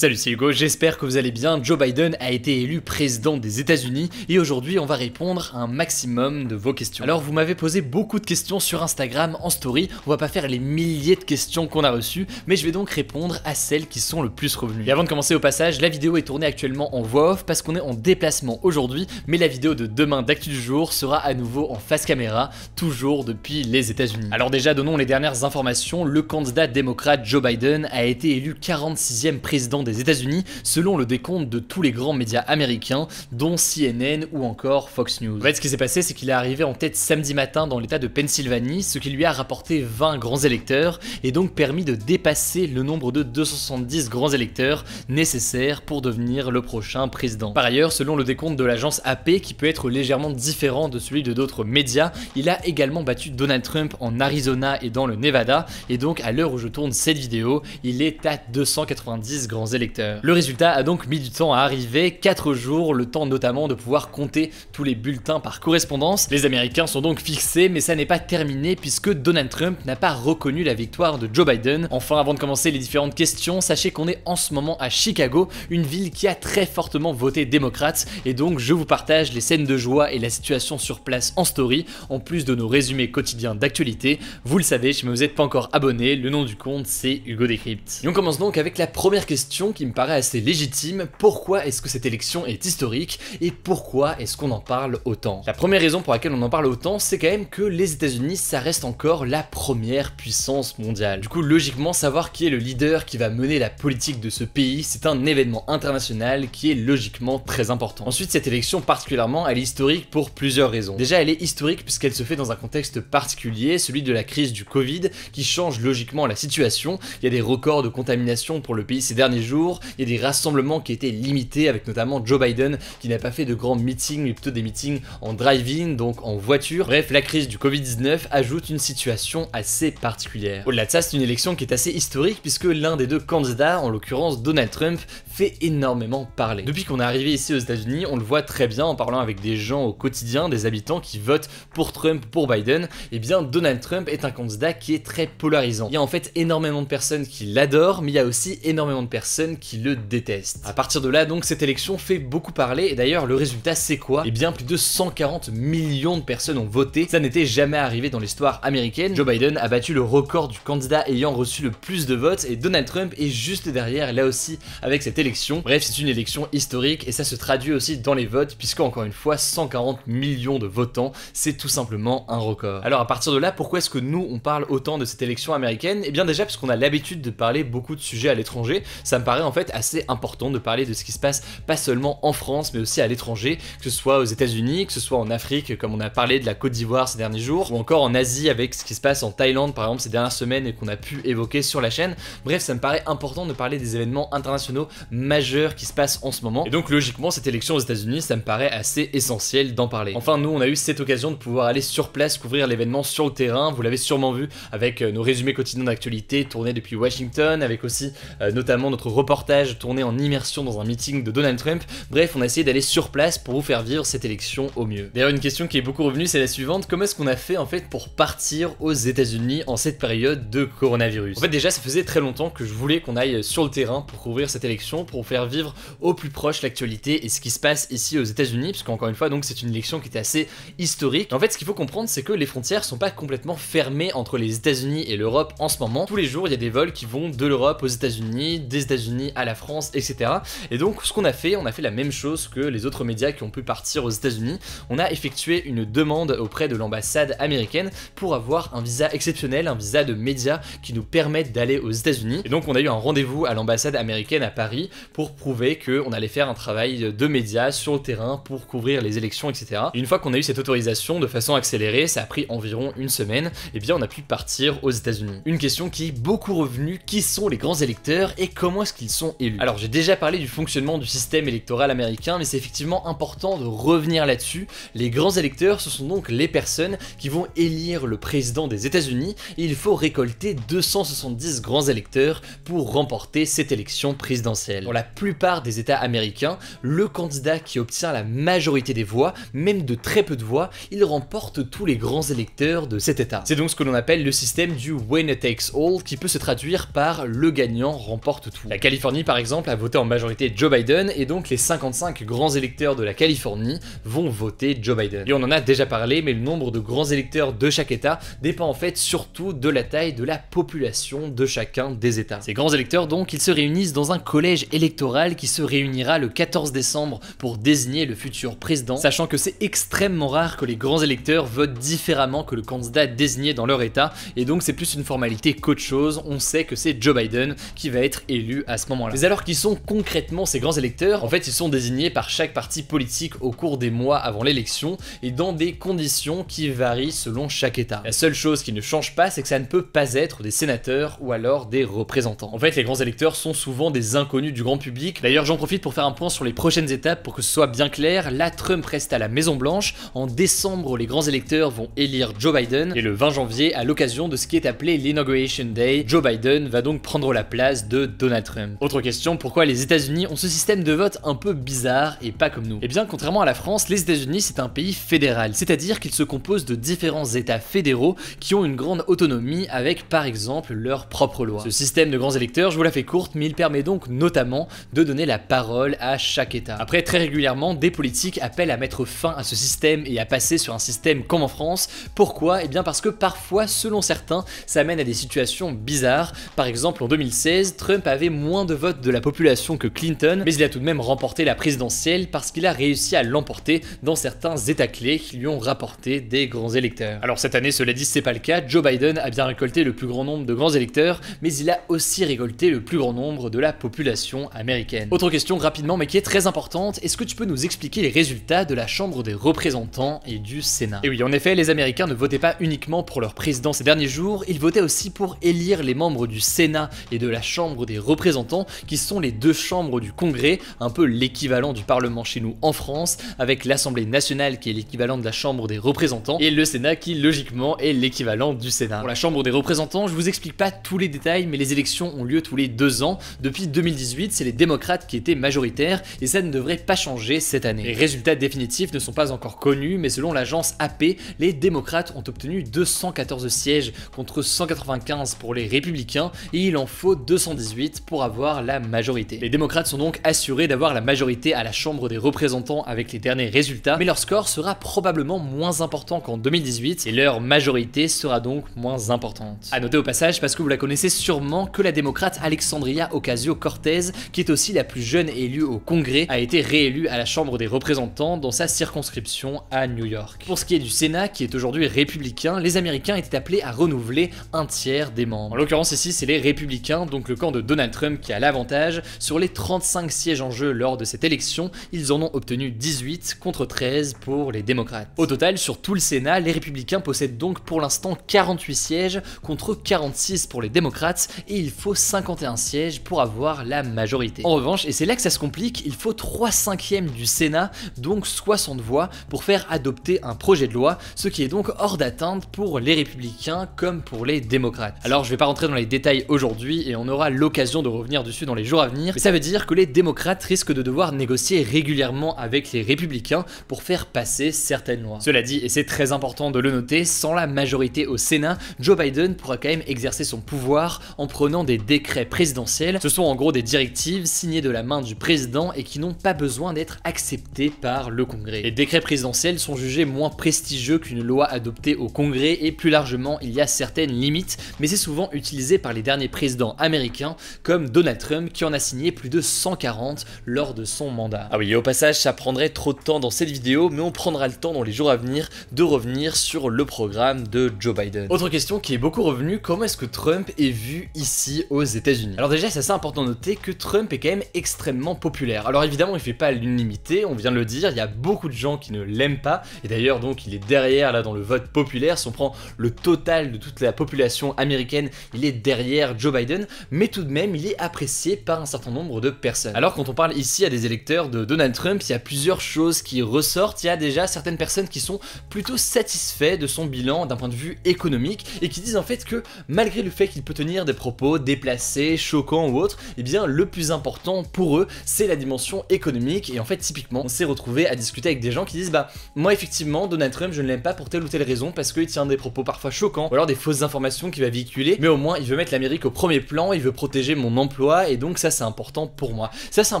Salut, c'est Hugo, j'espère que vous allez bien. Joe Biden a été élu président des États-Unis et aujourd'hui on va répondre à un maximum de vos questions. Alors vous m'avez posé beaucoup de questions sur Instagram en story, on va pas faire les milliers de questions qu'on a reçues, mais je vais donc répondre à celles qui sont le plus revenues. Et avant de commencer au passage, la vidéo est tournée actuellement en voix off parce qu'on est en déplacement aujourd'hui, mais la vidéo de demain d'actu du jour sera à nouveau en face caméra, toujours depuis les États-Unis. Alors déjà, donnons les dernières informations, le candidat démocrate Joe Biden a été élu 46e président des États-Unis selon le décompte de tous les grands médias américains dont CNN ou encore Fox News. En fait, ce qui s'est passé, c'est qu'il est arrivé en tête samedi matin dans l'état de Pennsylvanie, ce qui lui a rapporté 20 grands électeurs et donc permis de dépasser le nombre de 270 grands électeurs nécessaires pour devenir le prochain président. Par ailleurs, selon le décompte de l'agence AP, qui peut être légèrement différent de celui de d'autres médias, il a également battu Donald Trump en Arizona et dans le Nevada, et donc à l'heure où je tourne cette vidéo, il est à 290 grands électeurs. Le résultat a donc mis du temps à arriver, 4 jours, le temps notamment de pouvoir compter tous les bulletins par correspondance. Les Américains sont donc fixés, mais ça n'est pas terminé puisque Donald Trump n'a pas reconnu la victoire de Joe Biden. Enfin, avant de commencer les différentes questions, sachez qu'on est en ce moment à Chicago, une ville qui a très fortement voté démocrate, et donc je vous partage les scènes de joie et la situation sur place en story, en plus de nos résumés quotidiens d'actualité. Vous le savez, si vous n'êtes pas encore abonné, le nom du compte c'est Hugo Décrypte. Et on commence donc avec la première question qui me paraît assez légitime. Pourquoi est-ce que cette élection est historique et pourquoi est-ce qu'on en parle autant? La première raison pour laquelle on en parle autant, c'est quand même que les États-Unis, ça reste encore la première puissance mondiale. Du coup, logiquement, savoir qui est le leader qui va mener la politique de ce pays, c'est un événement international qui est logiquement très important. Ensuite, cette élection particulièrement, elle est historique pour plusieurs raisons. Déjà, elle est historique puisqu'elle se fait dans un contexte particulier, celui de la crise du Covid, qui change logiquement la situation. Il y a des records de contamination pour le pays ces derniers jours, il y a des rassemblements qui étaient limités avec notamment Joe Biden qui n'a pas fait de grands meetings mais plutôt des meetings en drive-in, donc en voiture. Bref, la crise du Covid-19 ajoute une situation assez particulière. Au-delà de ça, c'est une élection qui est assez historique puisque l'un des deux candidats, en l'occurrence Donald Trump, fait énormément parler. Depuis qu'on est arrivé ici aux États-Unis, on le voit très bien en parlant avec des gens au quotidien, des habitants qui votent pour Trump, pour Biden, et bien Donald Trump est un candidat qui est très polarisant. Il y a en fait énormément de personnes qui l'adorent, mais il y a aussi énormément de personnes qui le détestent. À partir de là, donc, cette élection fait beaucoup parler, et d'ailleurs, le résultat, c'est quoi? Eh bien, plus de 140 millions de personnes ont voté. Ça n'était jamais arrivé dans l'histoire américaine. Joe Biden a battu le record du candidat ayant reçu le plus de votes, et Donald Trump est juste derrière, là aussi, avec cette élection. Bref, c'est une élection historique, et ça se traduit aussi dans les votes, puisque, encore une fois, 140 millions de votants, c'est tout simplement un record. Alors, à partir de là, pourquoi est-ce que nous, on parle autant de cette élection américaine? Eh bien, déjà, parce qu'on a l'habitude de parler beaucoup de sujets à l'étranger, ça me paraît en fait assez important de parler de ce qui se passe pas seulement en France mais aussi à l'étranger, que ce soit aux États-Unis, que ce soit en Afrique comme on a parlé de la Côte d'Ivoire ces derniers jours, ou encore en Asie avec ce qui se passe en Thaïlande par exemple ces dernières semaines et qu'on a pu évoquer sur la chaîne. Bref, ça me paraît important de parler des événements internationaux majeurs qui se passent en ce moment, et donc logiquement cette élection aux États-Unis, ça me paraît assez essentiel d'en parler. Enfin, nous on a eu cette occasion de pouvoir aller sur place couvrir l'événement sur le terrain, vous l'avez sûrement vu avec nos résumés quotidiens d'actualité tournés depuis Washington, avec aussi notamment notre reportage tourné en immersion dans un meeting de Donald Trump. Bref, on a essayé d'aller sur place pour vous faire vivre cette élection au mieux. D'ailleurs, une question qui est beaucoup revenue, c'est la suivante: comment est-ce qu'on a fait en fait pour partir aux États-Unis en cette période de coronavirus? En fait, déjà, ça faisait très longtemps que je voulais qu'on aille sur le terrain pour couvrir cette élection, pour vous faire vivre au plus proche l'actualité et ce qui se passe ici aux États-Unis, parce qu'encore une fois, donc c'est une élection qui était assez historique. En fait, ce qu'il faut comprendre, c'est que les frontières sont pas complètement fermées entre les États-Unis et l'Europe en ce moment. Tous les jours, il y a des vols qui vont de l'Europe aux États-Unis, des États-Unis à la France, etc. Et donc ce qu'on a fait, on a fait la même chose que les autres médias qui ont pu partir aux États-Unis. On a effectué une demande auprès de l'ambassade américaine pour avoir un visa exceptionnel, un visa de médias qui nous permette d'aller aux États-Unis. Et donc on a eu un rendez-vous à l'ambassade américaine à Paris pour prouver qu'on allait faire un travail de médias sur le terrain pour couvrir les élections, etc. Et une fois qu'on a eu cette autorisation de façon accélérée, ça a pris environ une semaine, et bien on a pu partir aux États-Unis. Une question qui est beaucoup revenue: qui sont les grands électeurs et comment est-ce qu'ils sont élus? Alors j'ai déjà parlé du fonctionnement du système électoral américain, mais c'est effectivement important de revenir là-dessus. Les grands électeurs, ce sont donc les personnes qui vont élire le président des États-Unis, et il faut récolter 270 grands électeurs pour remporter cette élection présidentielle. Pour la plupart des États américains, le candidat qui obtient la majorité des voix, même de très peu de voix, il remporte tous les grands électeurs de cet État. C'est donc ce que l'on appelle le système du winner takes all, qui peut se traduire par le gagnant remporte tout. La Californie par exemple a voté en majorité Joe Biden et donc les 55 grands électeurs de la Californie vont voter Joe Biden. Et on en a déjà parlé, mais le nombre de grands électeurs de chaque état dépend en fait surtout de la taille de la population de chacun des états. Ces grands électeurs donc, ils se réunissent dans un collège électoral qui se réunira le 14 décembre pour désigner le futur président, sachant que c'est extrêmement rare que les grands électeurs votent différemment que le candidat désigné dans leur état, et donc c'est plus une formalité qu'autre chose. On sait que c'est Joe Biden qui va être élu à ce moment-là. Mais alors qui sont concrètement ces grands électeurs? En fait, ils sont désignés par chaque parti politique au cours des mois avant l'élection et dans des conditions qui varient selon chaque état. La seule chose qui ne change pas, c'est que ça ne peut pas être des sénateurs ou alors des représentants. En fait, les grands électeurs sont souvent des inconnus du grand public. D'ailleurs, j'en profite pour faire un point sur les prochaines étapes pour que ce soit bien clair. Là, Trump reste à la Maison Blanche. En décembre, les grands électeurs vont élire Joe Biden et le 20 janvier, à l'occasion de ce qui est appelé l'Inauguration Day, Joe Biden va donc prendre la place de Donald Trump. Autre question, pourquoi les États-Unis ont ce système de vote un peu bizarre et pas comme nous? Eh bien, contrairement à la France, les États-Unis c'est un pays fédéral, c'est-à-dire qu'il se compose de différents états fédéraux qui ont une grande autonomie avec par exemple leurs propres lois. Ce système de grands électeurs, je vous la fais courte, mais il permet donc notamment de donner la parole à chaque état. Après, très régulièrement, des politiques appellent à mettre fin à ce système et à passer sur un système comme en France. Pourquoi? Eh bien parce que parfois, selon certains, ça mène à des situations bizarres. Par exemple, en 2016, Trump avait moins de votes de la population que Clinton, mais il a tout de même remporté la présidentielle parce qu'il a réussi à l'emporter dans certains états clés qui lui ont rapporté des grands électeurs. Alors cette année, cela dit, c'est pas le cas. Joe Biden a bien récolté le plus grand nombre de grands électeurs, mais il a aussi récolté le plus grand nombre de la population américaine. Autre question rapidement, mais qui est très importante, est-ce que tu peux nous expliquer les résultats de la Chambre des représentants et du Sénat? Et oui, en effet, les Américains ne votaient pas uniquement pour leur président ces derniers jours, ils votaient aussi pour élire les membres du Sénat et de la Chambre des représentants, qui sont les deux chambres du Congrès, un peu l'équivalent du Parlement chez nous en France, avec l'Assemblée nationale qui est l'équivalent de la Chambre des représentants, et le Sénat qui logiquement est l'équivalent du Sénat. Pour la Chambre des représentants, je vous explique pas tous les détails, mais les élections ont lieu tous les 2 ans. Depuis 2018, c'est les démocrates qui étaient majoritaires, et ça ne devrait pas changer cette année. Les résultats définitifs ne sont pas encore connus, mais selon l'agence AP, les démocrates ont obtenu 214 sièges contre 195 pour les républicains, et il en faut 218 pour avoir la majorité. Les démocrates sont donc assurés d'avoir la majorité à la Chambre des représentants avec les derniers résultats, mais leur score sera probablement moins important qu'en 2018, et leur majorité sera donc moins importante. A noter au passage, parce que vous la connaissez sûrement, que la démocrate Alexandria Ocasio-Cortez, qui est aussi la plus jeune élue au Congrès, a été réélue à la Chambre des représentants dans sa circonscription à New York. Pour ce qui est du Sénat, qui est aujourd'hui républicain, les Américains étaient appelés à renouveler un tiers des membres. En l'occurrence ici, c'est les républicains, donc le camp de Donald Trump qui a l'avantage. Sur les 35 sièges en jeu lors de cette élection, ils en ont obtenu 18 contre 13 pour les démocrates. Au total, sur tout le Sénat, les républicains possèdent donc pour l'instant 48 sièges contre 46 pour les démocrates, et il faut 51 sièges pour avoir la majorité. En revanche, et c'est là que ça se complique, il faut 3/5 du Sénat, donc 60 voix, pour faire adopter un projet de loi, ce qui est donc hors d'atteinte pour les républicains comme pour les démocrates. Alors je vais pas rentrer dans les détails aujourd'hui et on aura l'occasion de revenir dessus dans les jours à venir, mais ça veut dire que les démocrates risquent de devoir négocier régulièrement avec les républicains pour faire passer certaines lois. Cela dit, et c'est très important de le noter, sans la majorité au Sénat, Joe Biden pourra quand même exercer son pouvoir en prenant des décrets présidentiels. Ce sont en gros des directives signées de la main du président et qui n'ont pas besoin d'être acceptées par le Congrès. Les décrets présidentiels sont jugés moins prestigieux qu'une loi adoptée au Congrès, et plus largement il y a certaines limites, mais c'est souvent utilisé par les derniers présidents américains comme Donald Trump qui en a signé plus de 140 lors de son mandat. Ah oui, et au passage ça prendrait trop de temps dans cette vidéo, mais on prendra le temps dans les jours à venir de revenir sur le programme de Joe Biden. Autre question qui est beaucoup revenue, comment est-ce que Trump est vu ici aux États-Unis? Alors déjà, c'est assez important de noter que Trump est quand même extrêmement populaire. Alors évidemment, il fait pas l'unanimité, on vient de le dire, il y a beaucoup de gens qui ne l'aiment pas, et d'ailleurs donc il est derrière là dans le vote populaire. Si on prend le total de toute la population américaine, il est derrière Joe Biden, mais tout de même il est apprécié par un certain nombre de personnes. Alors quand on parle ici à des électeurs de Donald Trump, il y a plusieurs choses qui ressortent. Il y a déjà certaines personnes qui sont plutôt satisfaits de son bilan d'un point de vue économique et qui disent en fait que malgré le fait qu'il peut tenir des propos déplacés, choquants ou autres, eh bien le plus important pour eux c'est la dimension économique. Et en fait typiquement on s'est retrouvé à discuter avec des gens qui disent bah moi effectivement Donald Trump je ne l'aime pas pour telle ou telle raison parce qu'il tient des propos parfois choquants ou alors des fausses informations qu'il va véhiculer, mais au moins il veut mettre l'Amérique au premier plan, il veut protéger mon emploi d'emploi et donc ça c'est important pour moi. Ça c'est un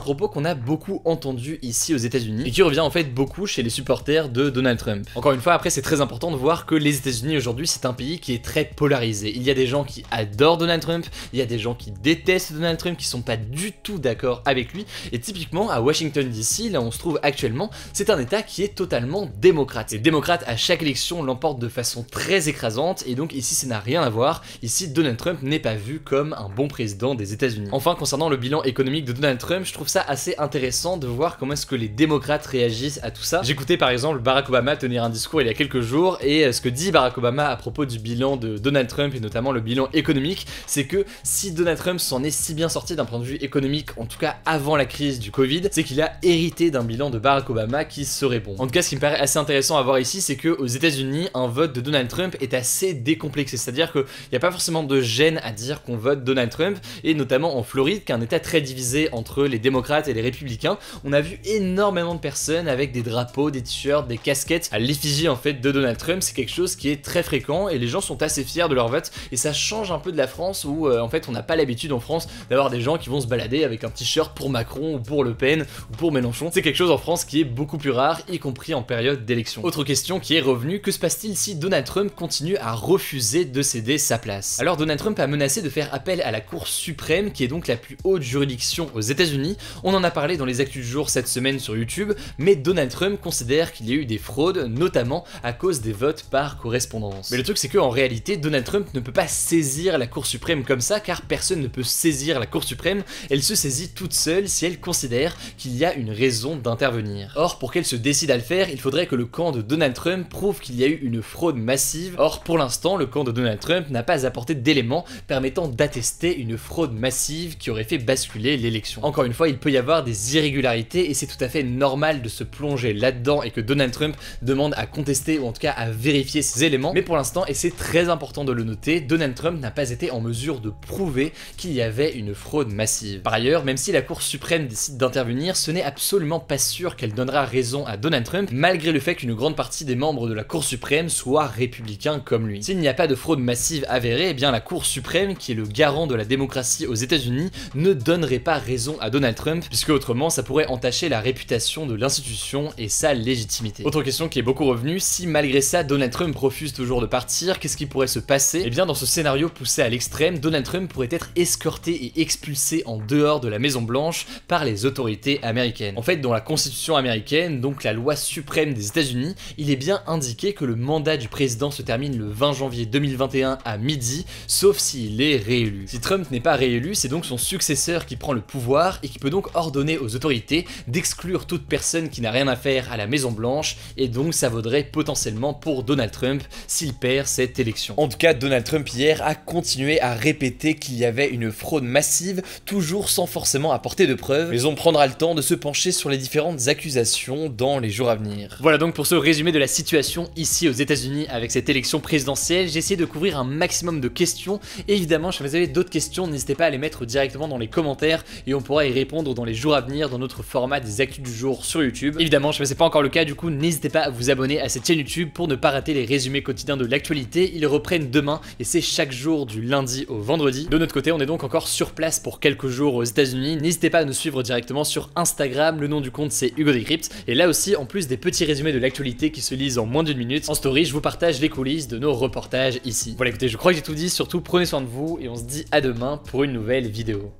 propos qu'on a beaucoup entendu ici aux États-Unis et qui revient en fait beaucoup chez les supporters de Donald Trump. Encore une fois, après c'est très important de voir que les États-Unis aujourd'hui c'est un pays qui est très polarisé. Il y a des gens qui adorent Donald Trump, il y a des gens qui détestent Donald Trump, qui sont pas du tout d'accord avec lui, et typiquement à Washington DC, là où on se trouve actuellement, c'est un état qui est totalement démocrate. Les démocrates à chaque élection l'emportent de façon très écrasante et donc ici ça n'a rien à voir, ici Donald Trump n'est pas vu comme un bon président des États-Unis. Enfin, concernant le bilan économique de Donald Trump, je trouve ça assez intéressant de voir comment est-ce que les démocrates réagissent à tout ça. J'écoutais par exemple Barack Obama tenir un discours il y a quelques jours et ce que dit Barack Obama à propos du bilan de Donald Trump et notamment le bilan économique, c'est que si Donald Trump s'en est si bien sorti d'un point de vue économique, en tout cas avant la crise du Covid, c'est qu'il a hérité d'un bilan de Barack Obama qui serait bon. En tout cas, ce qui me paraît assez intéressant à voir ici, c'est que aux États-Unis, un vote de Donald Trump est assez décomplexé, c'est-à-dire qu'il n'y a pas forcément de gêne à dire qu'on vote Donald Trump, et notamment en Floride, qui est un état très divisé entre les démocrates et les républicains, on a vu énormément de personnes avec des drapeaux, des t-shirts, des casquettes à l'effigie en fait de Donald Trump. C'est quelque chose qui est très fréquent et les gens sont assez fiers de leur vote, et ça change un peu de la France où en fait on n'a pas l'habitude en France d'avoir des gens qui vont se balader avec un t-shirt pour Macron ou pour Le Pen ou pour Mélenchon. C'est quelque chose en France qui est beaucoup plus rare, y compris en période d'élection. Autre question qui est revenue, que se passe-t-il si Donald Trump continue à refuser de céder sa place? Alors Donald Trump a menacé de faire appel à la Cour suprême, qui est donc la plus haute juridiction aux États-Unis. On en a parlé dans les actus du jour cette semaine sur YouTube, mais Donald Trump considère qu'il y a eu des fraudes, notamment à cause des votes par correspondance. Mais le truc c'est que en réalité, Donald Trump ne peut pas saisir la Cour suprême comme ça, car personne ne peut saisir la Cour suprême. Elle se saisit toute seule si elle considère qu'il y a une raison d'intervenir. Or, pour qu'elle se décide à le faire, il faudrait que le camp de Donald Trump prouve qu'il y a eu une fraude massive. Or, pour l'instant, le camp de Donald Trump n'a pas apporté d'éléments permettant d'attester une fraude massive qui aurait fait basculer l'élection. Encore une fois, il peut y avoir des irrégularités et c'est tout à fait normal de se plonger là-dedans et que Donald Trump demande à contester ou en tout cas à vérifier ces éléments. Mais pour l'instant, et c'est très important de le noter, Donald Trump n'a pas été en mesure de prouver qu'il y avait une fraude massive. Par ailleurs, même si la Cour suprême décide d'intervenir, ce n'est absolument pas sûr qu'elle donnera raison à Donald Trump, malgré le fait qu'une grande partie des membres de la Cour suprême soient républicains comme lui. S'il n'y a pas de fraude massive avérée, eh bien la Cour suprême, qui est le garant de la démocratie aux États-Unis, ne donnerait pas raison à Donald Trump, puisque autrement ça pourrait entacher la réputation de l'institution et sa légitimité. Autre question qui est beaucoup revenue, si malgré ça Donald Trump refuse toujours de partir, qu'est-ce qui pourrait se passer? Eh bien dans ce scénario poussé à l'extrême, Donald Trump pourrait être escorté et expulsé en dehors de la Maison Blanche par les autorités américaines. En fait, dans la Constitution américaine, donc la loi suprême des États-Unis, il est bien indiqué que le mandat du président se termine le 20 janvier 2021 à midi, sauf s'il est réélu. Si Trump n'est pas réélu, c'est donc son successeur qui prend le pouvoir et qui peut donc ordonner aux autorités d'exclure toute personne qui n'a rien à faire à la Maison Blanche, et donc ça vaudrait potentiellement pour Donald Trump s'il perd cette élection. En tout cas, Donald Trump hier a continué à répéter qu'il y avait une fraude massive, toujours sans forcément apporter de preuves, mais on prendra le temps de se pencher sur les différentes accusations dans les jours à venir. Voilà donc pour ce résumé de la situation ici aux États-Unis avec cette élection présidentielle. J'ai essayé de couvrir un maximum de questions, et évidemment si vous avez d'autres questions, n'hésitez pas à les mettre directement dans les commentaires et on pourra y répondre dans les jours à venir dans notre format des actus du jour sur YouTube. Évidemment, je ne sais pas encore le cas, du coup n'hésitez pas à vous abonner à cette chaîne YouTube pour ne pas rater les résumés quotidiens de l'actualité. Ils reprennent demain et c'est chaque jour du lundi au vendredi. De notre côté, on est donc encore sur place pour quelques jours aux États-Unis. N'hésitez pas à nous suivre directement sur Instagram, le nom du compte c'est Hugo Decrypt, et là aussi en plus des petits résumés de l'actualité qui se lisent en moins d'une minute, en story je vous partage les coulisses de nos reportages ici. Voilà, écoutez, je crois que j'ai tout dit, surtout prenez soin de vous et on se dit à demain pour une nouvelle vidéo.